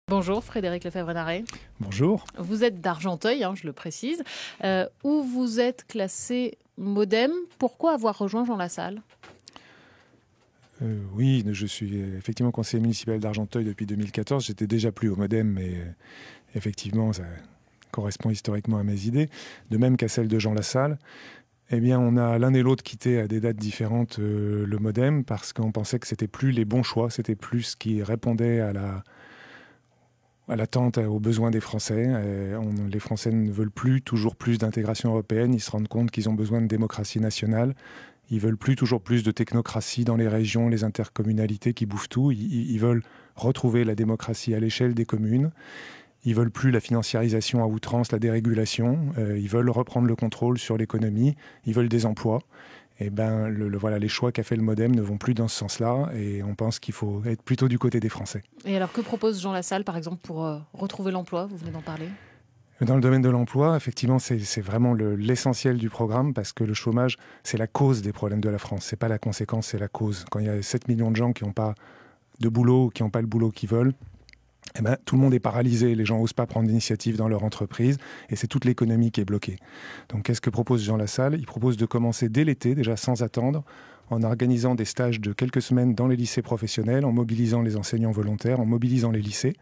Bonjour Frédéric Lefebvre-Naret. Bonjour. Vous êtes d'Argenteuil, je le précise, où vous êtes classé Modem. Pourquoi avoir rejoint Jean Lassalle ? Oui, je suis effectivement conseiller municipal d'Argenteuil depuis 2014. J'étais déjà plus au Modem, mais effectivement, ça correspond historiquement à mes idées. De même qu'à celle de Jean Lassalle. Eh bien, on a l'un et l'autre quitté à des dates différentes le Modem parce qu'on pensait que c'était plus les bons choix, c'était plus ce qui répondait à l'attente, aux besoins des Français. Les Français ne veulent plus toujours plus d'intégration européenne. Ils se rendent compte qu'ils ont besoin de démocratie nationale. Ils veulent plus toujours plus de technocratie dans les régions, les intercommunalités qui bouffent tout. Ils veulent retrouver la démocratie à l'échelle des communes. Ils veulent plus la financiarisation à outrance, la dérégulation. Ils veulent reprendre le contrôle sur l'économie. Ils veulent des emplois. Et voilà, les choix qu'a fait le Modem ne vont plus dans ce sens-là, et on pense qu'il faut être plutôt du côté des Français. Et alors, que propose Jean Lassalle, par exemple, pour retrouver l'emploi ? Vous venez d'en parler. Dans le domaine de l'emploi, effectivement, c'est vraiment l'essentiel du programme, parce que le chômage, c'est la cause des problèmes de la France. C'est pas la conséquence, c'est la cause. Quand il y a 7 millions de gens qui n'ont pas de boulot, qui n'ont pas le boulot qu'ils veulent, tout le monde est paralysé, les gens n'osent pas prendre d'initiative dans leur entreprise, et c'est toute l'économie qui est bloquée. Donc qu'est-ce que propose Jean Lassalle ? Il propose de commencer dès l'été, déjà sans attendre, en organisant des stages de quelques semaines dans les lycées professionnels, en mobilisant les enseignants volontaires, en mobilisant les lycées,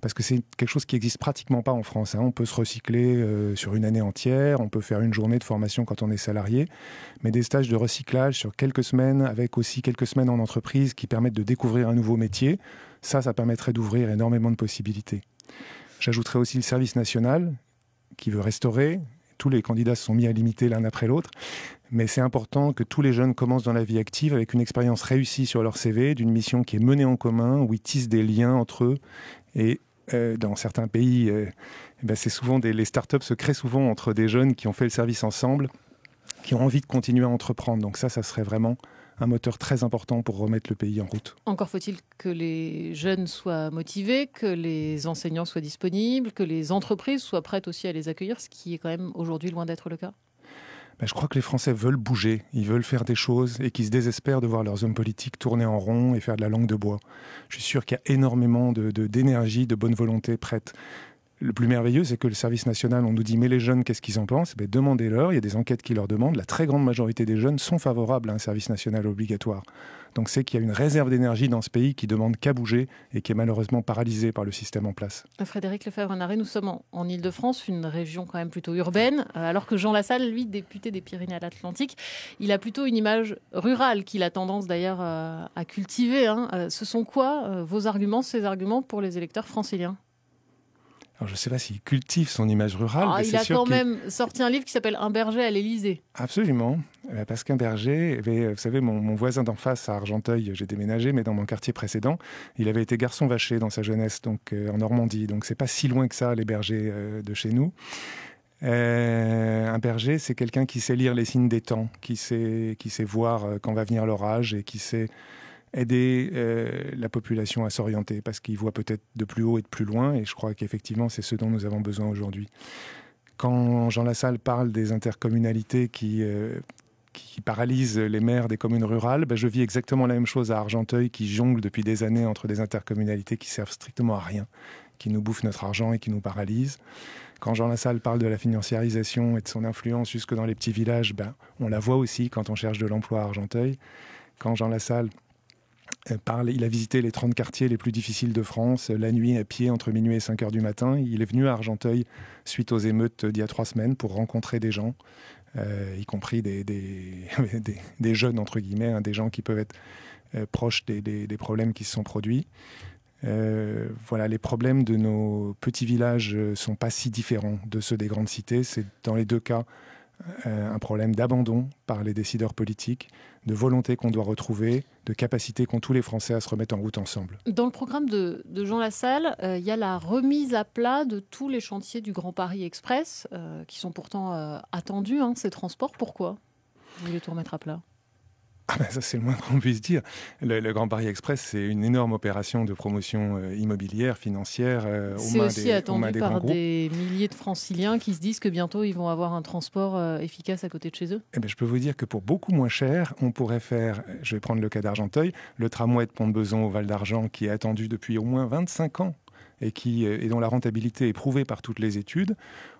parce que c'est quelque chose qui n'existe pratiquement pas en France. On peut se recycler sur une année entière, on peut faire une journée de formation quand on est salarié, mais des stages de recyclage sur quelques semaines, avec aussi quelques semaines en entreprise qui permettent de découvrir un nouveau métier, ça permettrait d'ouvrir énormément de possibilités. J'ajouterais aussi le service national, qui veut restaurer. Tous les candidats se sont mis à l'imiter l'un après l'autre, mais c'est important que tous les jeunes commencent dans la vie active avec une expérience réussie sur leur CV, d'une mission qui est menée en commun, où ils tissent des liens entre eux. Et dans certains pays, c'est souvent les startups se créent souvent entre des jeunes qui ont fait le service ensemble, qui ont envie de continuer à entreprendre. Donc ça serait vraiment un moteur très important pour remettre le pays en route. Encore faut-il que les jeunes soient motivés, que les enseignants soient disponibles, que les entreprises soient prêtes aussi à les accueillir, ce qui est quand même aujourd'hui loin d'être le cas. Je crois que les Français veulent bouger, ils veulent faire des choses et qu'ils se désespèrent de voir leurs hommes politiques tourner en rond et faire de la langue de bois. Je suis sûr qu'il y a énormément d'énergie, de bonne volonté prête. Le plus merveilleux, c'est que le service national, on nous dit « mais les jeunes, qu'est-ce qu'ils en pensent ?» Demandez-leur, il y a des enquêtes qui leur demandent. La très grande majorité des jeunes sont favorables à un service national obligatoire. Donc c'est qu'il y a une réserve d'énergie dans ce pays qui demande qu'à bouger et qui est malheureusement paralysée par le système en place. Frédéric Lefebvre-Naret, nous sommes en Île-de-France, une région quand même plutôt urbaine, alors que Jean Lassalle, lui, député des Pyrénées-Atlantiques, il a plutôt une image rurale qu'il a tendance d'ailleurs à cultiver. Ce sont quoi vos arguments, ces arguments pour les électeurs franciliens ? Alors, je ne sais pas s'il cultive son image rurale. Mais il a quand même sorti un livre qui s'appelle « Un berger à l'Élysée ». Absolument, parce qu'un berger, vous savez, mon voisin d'en face à Argenteuil, j'ai déménagé, mais dans mon quartier précédent, il avait été garçon vacher dans sa jeunesse, donc en Normandie. Donc c'est pas si loin que ça, les bergers de chez nous. Un berger, c'est quelqu'un qui sait lire les signes des temps, qui sait voir quand va venir l'orage et qui sait aider la population à s'orienter parce qu'ils voient peut-être de plus haut et de plus loin, et je crois qu'effectivement c'est ce dont nous avons besoin aujourd'hui. Quand Jean Lassalle parle des intercommunalités qui paralysent les maires des communes rurales, je vis exactement la même chose à Argenteuil, qui jongle depuis des années entre des intercommunalités qui servent strictement à rien, qui nous bouffent notre argent et qui nous paralysent. Quand Jean Lassalle parle de la financiarisation et de son influence jusque dans les petits villages, on la voit aussi quand on cherche de l'emploi à Argenteuil. Quand Jean Lassalle il a visité les 30 quartiers les plus difficiles de France, la nuit à pied entre minuit et 5 heures du matin. Il est venu à Argenteuil suite aux émeutes d'il y a 3 semaines pour rencontrer des gens, y compris des jeunes, entre guillemets, des gens qui peuvent être proches des problèmes qui se sont produits. Voilà, les problèmes de nos petits villages ne sont pas si différents de ceux des grandes cités. C'est dans les deux cas un problème d'abandon par les décideurs politiques, de volonté qu'on doit retrouver, de capacité qu'ont tous les Français à se remettre en route ensemble. Dans le programme de Jean Lassalle, il y a la remise à plat de tous les chantiers du Grand Paris Express, qui sont pourtant attendus, ces transports. Pourquoi vous voulez tout remettre à plat ? Ça, c'est le moins qu'on puisse dire. Le Grand Paris Express, c'est une énorme opération de promotion immobilière, financière, aux mains des grands groupes. C'est aussi attendu par des milliers de Franciliens qui se disent que bientôt, ils vont avoir un transport efficace à côté de chez eux. Je peux vous dire que pour beaucoup moins cher, on pourrait faire, je vais prendre le cas d'Argenteuil, le tramway de Pont-de-Bezon au Val d'Argent, qui est attendu depuis au moins 25 ans. et dont la rentabilité est prouvée par toutes les études.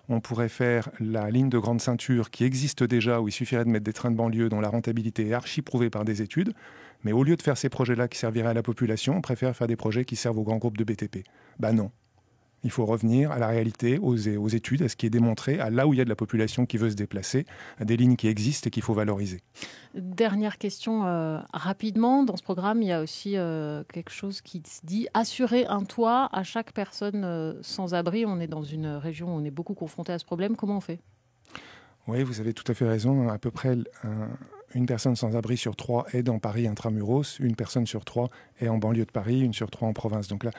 On pourrait faire la ligne de grande ceinture qui existe déjà, où il suffirait de mettre des trains de banlieue dont la rentabilité est archi prouvée par des études. Mais au lieu de faire ces projets-là qui serviraient à la population, on préfère faire des projets qui servent aux grands groupes de BTP. Ben non. Il faut revenir à la réalité, aux études, à ce qui est démontré, à là où il y a de la population qui veut se déplacer, à des lignes qui existent et qu'il faut valoriser. Dernière question rapidement. Dans ce programme, il y a aussi quelque chose qui se dit assurer un toit à chaque personne sans abri. On est dans une région où on est beaucoup confronté à ce problème. Comment on fait ? Oui, vous avez tout à fait raison. À peu près une personne sans abri sur 3 est dans Paris intramuros, une personne sur 3 est en banlieue de Paris, une sur 3 en province. Donc là,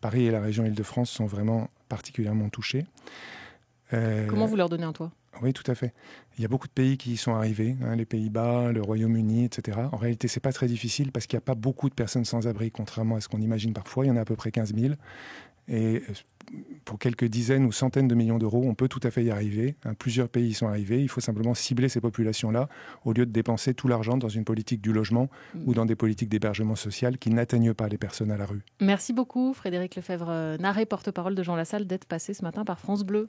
Paris et la région Île-de-France sont vraiment particulièrement touchés. Comment vous leur donnez un toit ? Oui, tout à fait. Il y a beaucoup de pays qui y sont arrivés, les Pays-Bas, le Royaume-Uni, etc. En réalité, ce n'est pas très difficile parce qu'il n'y a pas beaucoup de personnes sans abri, contrairement à ce qu'on imagine parfois. Il y en a à peu près 15 000. Et pour quelques dizaines ou centaines de millions d'euros, on peut tout à fait y arriver. Plusieurs pays y sont arrivés. Il faut simplement cibler ces populations-là au lieu de dépenser tout l'argent dans une politique du logement ou dans des politiques d'hébergement social qui n'atteignent pas les personnes à la rue. Merci beaucoup Frédéric Lefebvre-Narret, porte-parole de Jean Lassalle, d'être passé ce matin par France Bleu.